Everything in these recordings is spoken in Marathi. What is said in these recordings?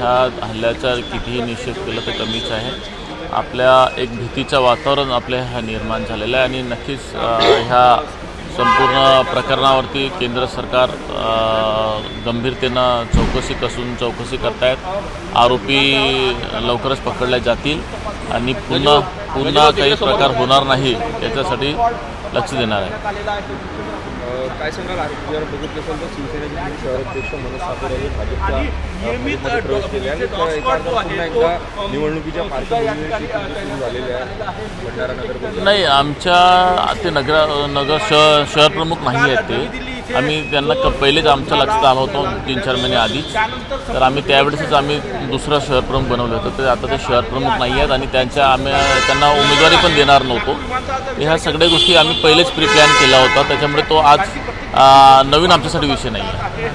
ह्या हल्ल्याचा कितीही निषेध केला तर कमीच आहे। आपल्या एक भीतीचं वातावरण आपल्या ह्या निर्माण झालेलं आहे आणि नक्कीच ह्या संपूर्ण प्रकरणावरती केंद्र सरकार गंभीरतेनं चौकशी करतायत। आरोपी लवकरच पकडले जातील आणि पुन्हा काही प्रकार होणार नाही याच्यासाठी लक्ष देणार आहे। काय सांगाल जर बघितलं असेल तर शिवसेनेचे शहराध्यक्ष मनोज सातपुते यांनी भाजपच्या प्रवेश केला आहे आणि पुन्हा एकदा निवडणुकीच्या पार्श्वभूमीवर झालेले आहे भंडारा नगर नाही आमच्या ते नगर शहर प्रमुख नाही आहेत ते आम्ही त्यांना पहिलेच आमच्या लक्षात आलो होतो 3-4 महिने आधीच तर आम्ही त्यावेळेसच आम्ही दुसरं शहर प्रमुख बनवलं होतं तर आता ते शहर प्रमुख नाही आहेत आणि त्यांना उमेदवारी पण देणार नव्हतो। ह्या सगळ्या गोष्टी आम्ही पहिलेच प्री प्लॅन केला होता त्याच्यामुळे तो आज नवीन आमच्यासाठी विषय नाही आहे।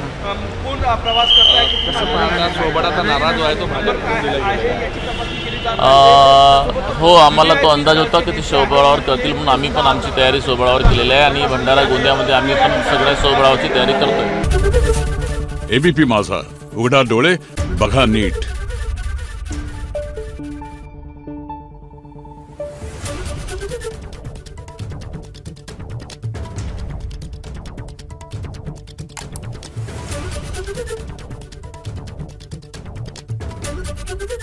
सोबडाचा नाराज आहे तो हो आम्हाला तो अंदाज होता की ते स्वबळावर करतील म्हणून आम्ही पण आमची तयारी स्वबळावर केलेली आहे आणि भंडारा गोंदियामध्ये आम्ही पण सगळ्या स्वबळावरची तयारी करतोय। एबीपी माझा उघडा डोळे बघा नीट।